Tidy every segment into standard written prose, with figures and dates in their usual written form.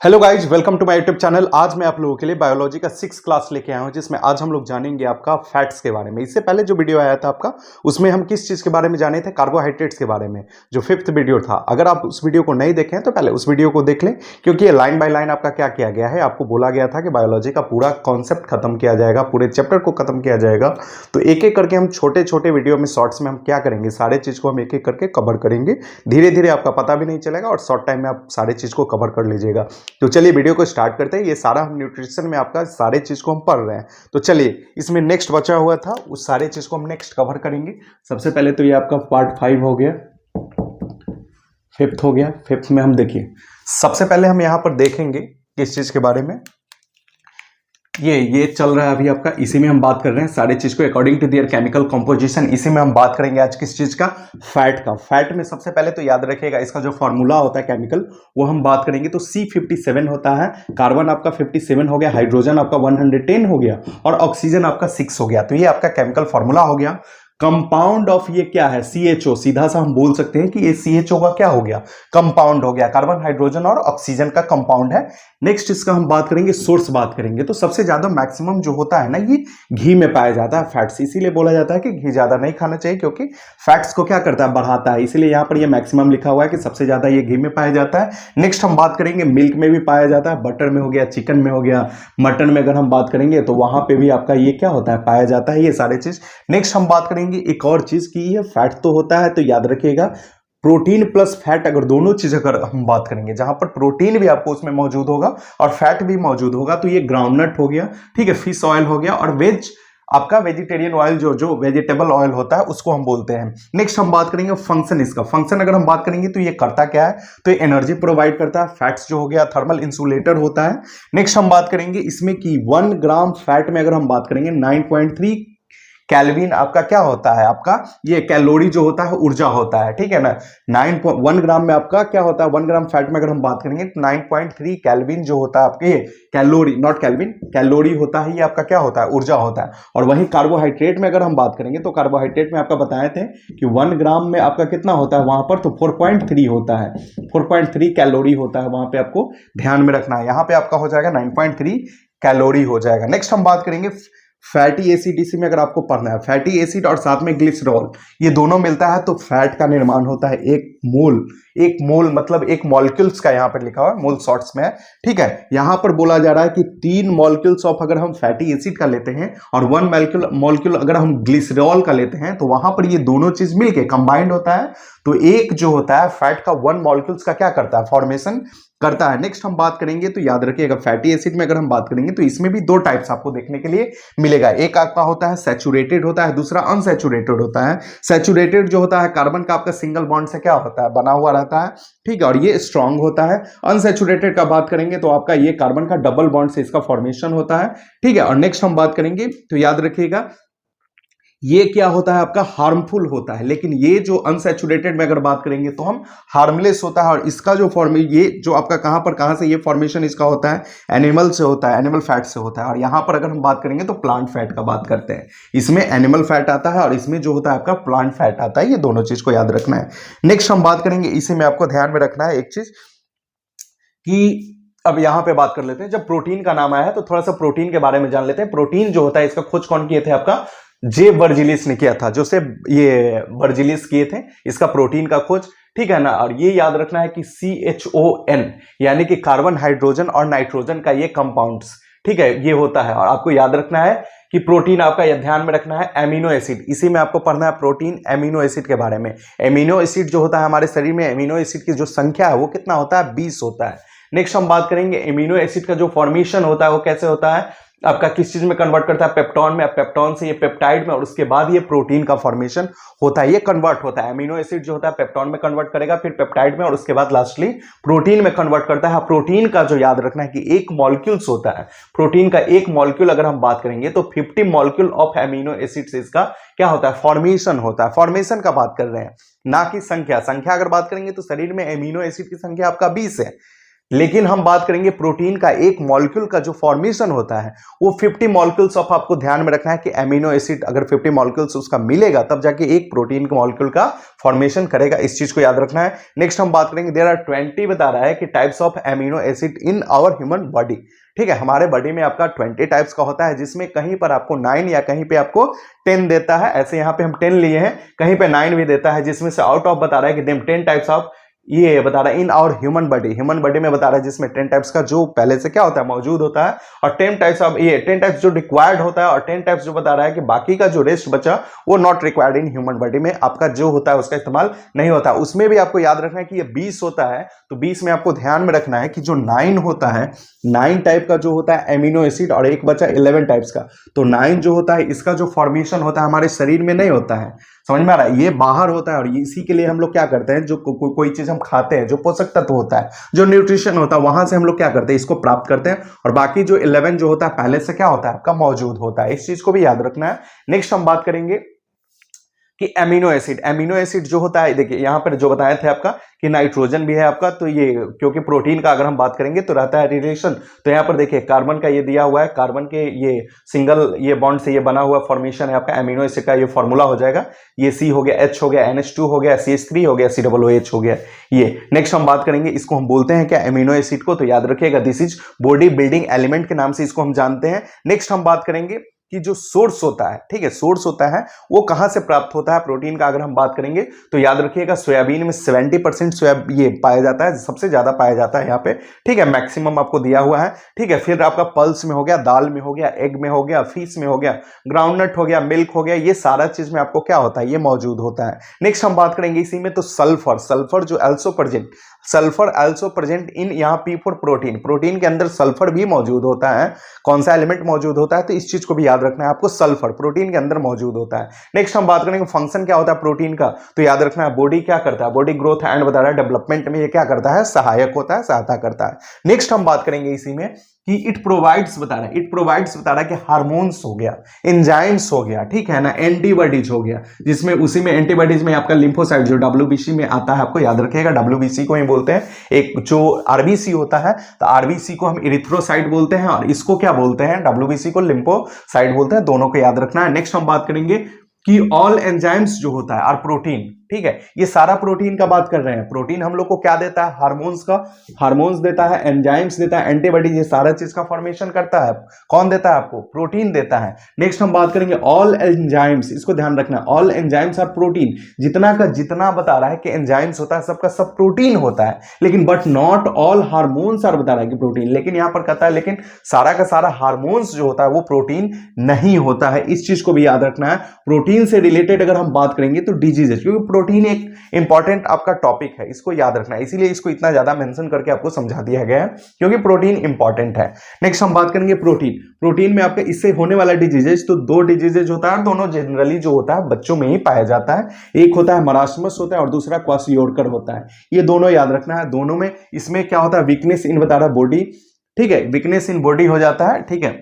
Hello guys, welcome to my YouTube channel. आज मैं आप लोगों के लिए बायोलॉजी का 6 क्लास लेके आया हूं, जिसमें आज हम लोग जानेंगे आपका फैट्स के बारे में। इससे पहले जो वीडियो आया था आपका, उसमें हम किस चीज़ के बारे में जाने थे? कार्बोहाइड्रेट्स के बारे में, जो 5th वीडियो था। अगर आप उस वीडियो को नहीं देखें तो पहले उस वीडियो को देख लें, क्योंकि ये लाइन बाय लाइन आपका क्या किया गया है। आपको बोला गया था कि बायोलॉजी का पूरा कॉन्सेप्ट खत्म किया जाएगा, पूरे चैप्टर को खत्म किया जाएगा। तो एक एक करके हम छोटे छोटे वीडियो में, शॉर्ट्स में हम क्या करेंगे, सारे चीज़ को हम एक एक करके कवर करेंगे। धीरे धीरे आपका पता भी नहीं चलेगा और शॉर्ट टाइम में आप सारे चीज़ को कवर कर लीजिएगा। तो चलिए वीडियो को स्टार्ट करते हैं। ये सारा हम न्यूट्रिशन में आपका सारे चीज को हम पढ़ रहे हैं। तो चलिए, इसमें नेक्स्ट बचा हुआ था, उस सारे चीज को हम नेक्स्ट कवर करेंगे। सबसे पहले तो ये आपका पार्ट 5 हो गया, 5th हो गया। 5th में हम देखिए, सबसे पहले हम यहां पर देखेंगे किस चीज के बारे में। ये चल रहा है अभी आपका, इसी में हम बात कर रहे हैं सारे चीज को according to their chemical composition. इसी में हम बात करेंगे आज किस चीज का? फैट का। फैट में सबसे पहले तो याद रखिएगा, इसका जो फॉर्मूला होता है केमिकल, वो हम बात करेंगे। तो C57 होता है, कार्बन आपका 57 हो गया, हाइड्रोजन आपका 110 हो गया और ऑक्सीजन आपका 6 हो गया। तो ये आपका केमिकल फॉर्मूला हो गया। कंपाउंड ऑफ ये क्या है? CHO। सीधा सा हम बोल सकते हैं कि ये CHO का क्या हो गया? कंपाउंड हो गया। कार्बन, हाइड्रोजन और ऑक्सीजन का कंपाउंड है। नेक्स्ट इसका हम बात करेंगे, सोर्स बात करेंगे। तो सबसे ज्यादा मैक्सिमम जो होता है ना, ये घी में पाया जाता है, फैट्स। इसीलिए बोला जाता है कि घी ज्यादा नहीं खाना चाहिए, क्योंकि फैट्स को क्या करता है? बढ़ाता है। इसीलिए यहां पर ये मैक्सिमम लिखा हुआ है कि सबसे ज्यादा ये घी में पाया जाता है। नेक्स्ट हम बात करेंगे, मिल्क में भी पाया जाता है, बटर में हो गया, चिकन में हो गया, मटन में अगर हम बात करेंगे तो वहां पे भी आपका ये क्या होता है? पाया जाता है, ये सारे चीज। नेक्स्ट हम बात करेंगे एक और चीज की, ये फैट तो होता है, तो याद रखिएगा प्रोटीन प्लस फैट, अगर दोनों चीज अगर हम बात करेंगे, जहां पर प्रोटीन भी आपको उसमें मौजूद होगा और फैट भी मौजूद होगा, तो ये ग्राउंडनट हो गया, ठीक है, फिश ऑयल हो गया, और आपका वेजिटेरियन ऑयल, जो वेजिटेबल ऑयल होता है, उसको हम बोलते हैं। नेक्स्ट हम बात करेंगे फंक्शन। इसका फंक्शन अगर हम बात करेंगे तो ये करता क्या है? तो ये एनर्जी प्रोवाइड करता है। फैट्स जो हो गया थर्मल इंसुलेटर होता है। नेक्स्ट हम बात करेंगे इसमें कि 1 ग्राम फैट में अगर हम बात करेंगे 9.3 कैल्विन आपका क्या होता है? आपका ये कैलोरी जो होता है, ऊर्जा होता है, ठीक है ना। 1 ग्राम में आपका क्या होता है? 1 ग्राम फैट में अगर हम बात करेंगे तो 9.3 कैल्विन जो होता है आपके, कैलोरी, नॉट कैल्विन, कैलोरी होता है, ये आपका क्या होता है? ऊर्जा होता है। और वहीं कार्बोहाइड्रेट में अगर हम बात करेंगे तो कार्बोहाइड्रेट में आपका बताए थे कि 1 ग्राम में आपका कितना होता है वहां पर? तो 4.3 होता है, 4.3 कैलोरी होता है। वहां पे आपको ध्यान में रखना है। यहां पे आपका हो जाएगा 9.3 कैलोरी हो जाएगा। नेक्स्ट हम बात करेंगे फैटी एसिड। इसी में अगर आपको पढ़ना है, फैटी एसिड और साथ में ग्लिसरॉल, ये दोनों मिलता है तो फैट का निर्माण होता है। एक मोल मतलब एक मॉलिक्यूल्स का, यहां पर लिखा हुआ है, मोल शॉर्ट्स में है, ठीक है। यहां पर बोला जा रहा है कि 3 मॉलिक्यूल्स ऑफ अगर हम फैटी एसिड का लेते हैं और 1 मॉलिक्यूल अगर हम ग्लिसरॉल का लेते हैं, तो वहां पर ये दोनों चीज मिलके कंबाइंड होता है। तो एक जो होता है फैट का 1 मॉलिक्यूल्स का क्या करता है? फॉर्मेशन करता है। नेक्स्ट हम बात करेंगे, तो याद रखिएगा फैटी एसिड में अगर हम बात करेंगे तो इसमें भी 2 टाइप्स आपको देखने के लिए मिलेगा। एक आपका होता है सैचुरेटेड होता है, दूसरा अनसैचुरेटेड होता है। सैचुरेटेड जो होता है, कार्बन का आपका सिंगल बॉन्ड से क्या होता है? बना हुआ रहता है, ठीक है, और ये स्ट्रांग होता है। अनसैचुरेटेड का बात करेंगे तो आपका ये कार्बन का डबल बॉन्ड से इसका फॉर्मेशन होता है, ठीक है। और नेक्स्ट हम बात करेंगे तो याद रखिएगा ये क्या होता है? आपका हार्मफुल होता है। लेकिन ये जो अनसैचुरेटेड में अगर बात करेंगे तो हम हार्मलेस होता है। और इसका जो ये जो आपका कहां से ये फॉर्मेशन इसका होता है? एनिमल से होता है, एनिमल फैट से होता है। और यहां पर अगर हम बात करेंगे तो प्लांट फैट का बात करते हैं। इसमें एनिमल फैट आता है और इसमें जो होता है आपका प्लांट फैट आता है। ये दोनों चीज को याद रखना है। नेक्स्ट हम बात करेंगे, इसी में आपको ध्यान में रखना है एक चीज कि अब यहां पे बात कर लेते हैं, जब प्रोटीन का नाम आया है तो थोड़ा सा प्रोटीन के बारे में जान लेते हैं। प्रोटीन जो होता है, इसका खोज कौन किए थे? आपका जे वर्जिलिस ने किया था, जो से ये वर्जिलिस किए थे इसका प्रोटीन का खोज, ठीक है ना। और ये याद रखना है कि CHON यानी कि कार्बन, हाइड्रोजन और नाइट्रोजन का ये कंपाउंड्स, ठीक है, ये होता है। और आपको याद रखना है कि प्रोटीन आपका यह ध्यान में रखना है एमिनो एसिड। इसी में आपको पढ़ना है प्रोटीन एमिनो एसिड के बारे में। एमिनो एसिड जो होता है हमारे शरीर में, एमिनो एसिड की जो संख्या है वो कितना होता है? 20 होता है। नेक्स्ट हम बात करेंगे एमिनो एसिड का जो फॉर्मेशन होता है वो कैसे होता है? आपका किस चीज में कन्वर्ट करता है? पेप्टॉन में। पेप्टॉन से ये पेप्टाइड में, और उसके बाद ये प्रोटीन का फॉर्मेशन होता है, ये कन्वर्ट होता है। एमिनो एसिड जो होता है पेप्टॉन में कन्वर्ट करेगा, फिर पेप्टाइड में, और उसके बाद लास्टली प्रोटीन में कन्वर्ट करता है। प्रोटीन का जो याद रखना है कि एक मॉलिक्यूल्स होता है, प्रोटीन का एक मॉलिक्यूल अगर हम बात करेंगे तो 50 मॉलिक्यूल ऑफ एमिनो एसिड से इसका क्या होता है? फॉर्मेशन होता है। फॉर्मेशन का बात कर रहे हैं, ना कि संख्या। संख्या अगर बात करेंगे तो शरीर में एमिनो एसिड की संख्या आपका 20 है, लेकिन हम बात करेंगे प्रोटीन का एक मॉलिक्यूल का जो फॉर्मेशन होता है वो 50 मॉलिक्यूल्स ऑफ, आपको ध्यान में रखना है कि एमिनो एसिड अगर 50 मॉलिक्यूल्स उसका मिलेगा तब जाके एक प्रोटीन के मॉलिक्यूल का फॉर्मेशन करेगा, इस चीज को याद रखना है। नेक्स्ट हम बात करेंगे देयर आर 20 बता रहा है कि types of amino acid in our human body. ठीक है, हमारे बॉडी में आपका 20 टाइप्स का होता है, जिसमें कहीं पर आपको 9 या कहीं पे आपको 10 देता है। ऐसे यहां पे हम 10 लिए हैं, कहीं पे 9 भी देता है, जिसमें से आउट ऑफ बता रहा है कि देम 10 टाइप्स ऑफ, ये बता रहा है इन आवर ह्यूमन बॉडी में बता रहा है, जिसमें 10 टाइप्स का जो पहले से क्या होता है मौजूद होता है, और 10 टाइप्स ऑफ, ये 10 टाइप्स जो रिक्वायर्ड होता है, और 10 टाइप्स जो बता रहा है कि बाकी का जो रेस्ट बचा वो not required in human body में, आपका जो होता है उसका इस्तेमाल नहीं होता। उसमें भी आपको याद रखना है कि ये 20 होता है, तो 20 में आपको ध्यान में रखना है कि जो 9 होता है, 9 टाइप का जो होता है एमिनो एसिड, और एक बचा 11 टाइप्स का, तो 9 जो होता है इसका जो फॉर्मेशन होता है हमारे शरीर में नहीं होता है, समझ में आ रहा है, ये बाहर होता है। और इसी के लिए हम लोग क्या करते हैं, जो कोई चीज हम खाते हैं, जो पोषक तत्व होता है, जो न्यूट्रिशन होता है, वहां से हम लोग क्या करते हैं, इसको प्राप्त करते हैं, और बाकी जो 11 जो होता है पहले से क्या होता है आपका मौजूद होता है, इस चीज को भी याद रखना है। नेक्स्ट हम बात करेंगे कि एमिनो एसिड जो होता है, देखिए यहां पर जो बताए थे आपका कि नाइट्रोजन भी है आपका, तो ये क्योंकि प्रोटीन का अगर हम बात करेंगे तो रहता है रिलेशन, तो यहां पर देखिए कार्बन का ये दिया हुआ है, कार्बन के ये सिंगल ये बॉन्ड से ये बना हुआ फॉर्मेशन है आपका एमिनो एसिड का, ये फॉर्मूला हो जाएगा, ये C हो गया, H हो गया, NH2 हो गया, CH3 हो गया, COOH हो गया, ये। नेक्स्ट हम बात करेंगे, इसको हम बोलते हैं क्या एमिनो एसिड को, तो याद रखिएगा this is body building element के नाम से इसको हम जानते हैं। नेक्स्ट हम बात करेंगे कि जो सोर्स होता है, ठीक है, सोर्स होता है वो कहां से प्राप्त होता है प्रोटीन का, अगर हम बात करेंगे तो याद रखिएगा सोयाबीन में 70% ये पाया जाता है, सबसे ज्यादा पाया जाता है यहाँ पे, ठीक है, मैक्सिमम आपको दिया हुआ है, ठीक है। फिर आपका पल्स में हो गया, दाल में हो गया, एग में हो गया, फिश में हो गया, ग्राउंडनट हो गया, मिल्क हो गया, ये सारा चीज में आपको क्या होता है, ये मौजूद होता है। नेक्स्ट हम बात करेंगे इसी में, तो सल्फर जो अल्सो प्रेजेंट इन यहाँ पी फॉर प्रोटीन के अंदर सल्फर भी मौजूद होता है। कौन सा एलिमेंट मौजूद होता है, तो इस चीज को भी याद रखना है आपको, सल्फर प्रोटीन के अंदर मौजूद होता है। नेक्स्ट हम बात करेंगे फंक्शन क्या होता है प्रोटीन का, तो याद रखना है बॉडी क्या करता है, बॉडी ग्रोथ एंड बता रहा है डेवलपमेंट में ये क्या करता है, सहायक होता है, सहायता करता है। नेक्स्ट हम बात करेंगे इसी में कि इट प्रोवाइड्स बता रहा है कि हार्मोन्स हो गया, एंजाइम्स हो गया, ठीक है ना, एंटीबॉडीज हो गया, जिसमें उसी में एंटीबॉडीज में आपका लिम्फोसाइट जो WBC में आता है, आपको याद रखिएगा WBC को ही बोलते हैं। एक जो RBC होता है, तो RBC को हम इरिथ्रोसाइट बोलते हैं, और इसको क्या बोलते हैं, WBC को लिम्फोसाइट बोलते हैं, दोनों को याद रखना है। नेक्स्ट हम बात करेंगे कि ऑल एंजाइम्स जो होता है और प्रोटीन, ठीक है, ये सारा प्रोटीन का बात कर रहे हैं। प्रोटीन हम लोग को क्या देता है, हार्मोन्स देता है, एंजाइम्स देता है, एंटीबॉडीज, ये सारा चीज का फॉर्मेशन करता है, कौन देता है आपको, प्रोटीन देता है। नेक्स्ट हम बात करेंगे ऑल एंजाइम्स, इसको ध्यान रखना, ऑल एंजाइम्स आर प्रोटीन, जितना का जितना बता रहा है कि एंजाइम्स होता है सबका सब प्रोटीन होता है, लेकिन but not all hormones are बता रहा है कि प्रोटीन, लेकिन यहां पर कहता है लेकिन सारा का सारा हार्मोन्स जो होता है वो प्रोटीन नहीं होता है, इस चीज को भी याद रखना है। प्रोटीन से रिलेटेड अगर हम बात करेंगे तो डिजीजेस, क्योंकि प्रोटीन एक इंपॉर्टेंट आपका टॉपिक है, इसको याद रखना है, इसीलिए इसको इतना ज्यादा मेंशन करके आपको समझा दिया गया है, क्योंकि प्रोटीन इंपॉर्टेंट है। नेक्स्ट हम बात करेंगे प्रोटीन में आपका इससे होने वाला डिजीजेस, तो 2 डिजीजेस होता है, दोनों जनरली जो होता है बच्चों में ही पाया जाता है, एक होता है मरास्मस होता है और दूसरा क्वाशियोर्कर होता है, ये दोनों याद रखना है। दोनों में इसमें क्या होता है, वीकनेस इन बता रहा बॉडी, ठीक है, वीकनेस इन बॉडी हो जाता है, ठीक है,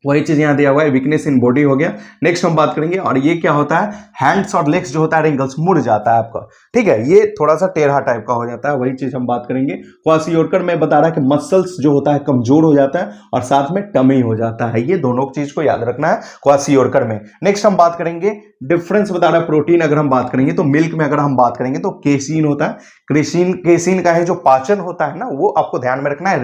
वही चीज यहां दिया हुआ है, वीकनेस इन बॉडी हो गया। नेक्स्ट हम बात करेंगे, और ये क्या होता है, हैंड्स और लेग्स जो होता है रिंगल्स, मुड़ जाता है आपका, ठीक है, ये थोड़ा सा टेढ़ा टाइप का हो जाता है, वही चीज हम बात करेंगे। क्वाशियोर्कर में बता रहा है कि मसल्स जो होता है कमजोर हो जाता है और साथ में टमी हो जाता है, ये दोनों चीज को याद रखना है क्वाशियोर्कर में। नेक्स्ट हम बात करेंगे डिफरेंस बता रहा है प्रोटीन, अगर हम बात करेंगे तो मिल्क में अगर हम बात करेंगे तो केसीन होता है, केसीन का है जो पाचन होता है ना, वो आपको ध्यान में रखना है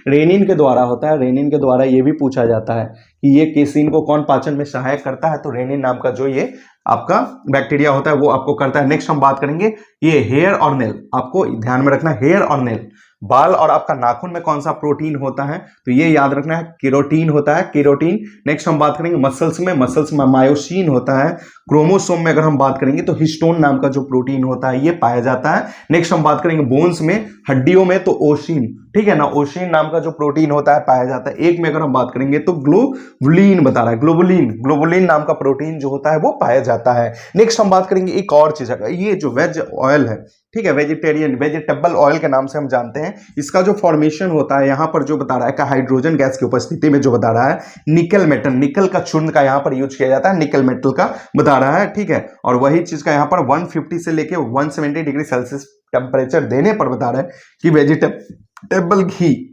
रेनिन के द्वारा होता है, रेनिन के द्वारा ये भी पूछा जाता है कि ये केसीन को कौन पाचन में सहायक करता है, तो रेनिन नाम का जो ये आपका बैक्टीरिया होता है वो आपको करता है। नेक्स्ट हम बात करेंगे ये हेयर और नेल, आपको ध्यान में रखना है, हेयर और नेल, बाल और आपका नाखून में कौन सा प्रोटीन होता है, तो ये याद रखना है, केरोटीन होता है, केरोटीन। नेक्स्ट हम बात करेंगे मसल्स में मायोसिन होता है, क्रोमोसोम में अगर हम बात करेंगे तो हिस्टोन नाम का जो प्रोटीन होता है ये पाया जाता है। नेक्स्ट हम बात करेंगे बोन्स में, हड्डियों में, तो ओशिन, ठीक है ना, ओशिन नाम का जो प्रोटीन होता है पाया जाता है। एक में अगर हम बात करेंगे तो ग्लोबुलिन बता रहा है, ग्लोबुलिन नाम का प्रोटीन जो होता है वो पाया जाता है। नेक्स्ट हम बात करेंगे एक और चीज, ये जो वेज ऑयल है, ठीक है, वेजिटेबल ऑयल के नाम से हम जानते हैं, इसका जो फॉर्मेशन होता है यहाँ पर जो बता रहा है कि हाइड्रोजन गैस की उपस्थिति में जो बता रहा है निकल का चूर्ण का यहाँ पर यूज किया जाता है, निकल मेटल का बता रहा है, ठीक है, और वही चीज का यहाँ पर 150 से लेके 170 डिग्री सेल्सियस टेम्परेचर देने पर बता रहा है कि वेजिटेबल घी,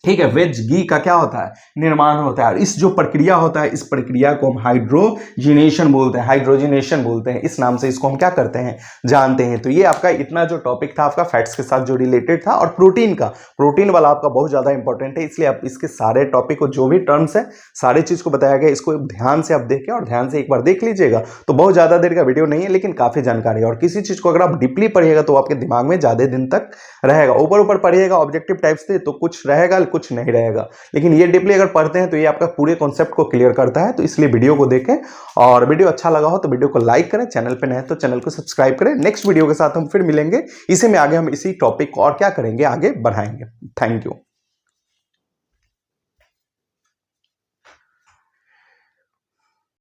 ठीक है, वेज घी का क्या होता है, निर्माण होता है। और इस जो प्रक्रिया होता है, इस प्रक्रिया को हम हाइड्रोजिनेशन बोलते हैं, हाइड्रोजिनेशन बोलते हैं, इस नाम से इसको हम क्या करते हैं, जानते हैं। तो ये आपका इतना जो टॉपिक था आपका फैट्स के साथ जो रिलेटेड था, और प्रोटीन का, प्रोटीन वाला आपका बहुत ज्यादा इंपॉर्टेंट है, इसलिए आप इसके सारे टॉपिक को, जो भी टर्म्स है, सारे चीज को बताया गया, इसको ध्यान से आप देखें और ध्यान से एक बार देख लीजिएगा। तो बहुत ज्यादा देर का वीडियो नहीं है, लेकिन काफी जानकारी है, और किसी चीज को अगर आप डीपली पढ़िएगा तो आपके दिमाग में ज्यादा दिन तक रहेगा। ऊपर ऊपर पढ़िएगा ऑब्जेक्टिव टाइप से तो कुछ रहेगा, कुछ नहीं रहेगा, लेकिन ये डीपली अगर पढ़ते हैं तो ये आपका पूरे कॉन्सेप्ट को क्लियर करता है। तो इसलिए वीडियो को देखें, और वीडियो अच्छा लगा हो तो वीडियो को लाइक करें, चैनल पे नए तो चैनल को सब्सक्राइब करें। नेक्स्ट वीडियो के साथ हम फिर मिलेंगे, इसी में आगे हम इसी टॉपिक को और क्या करेंगे, आगे बढ़ाएंगे। Thank you.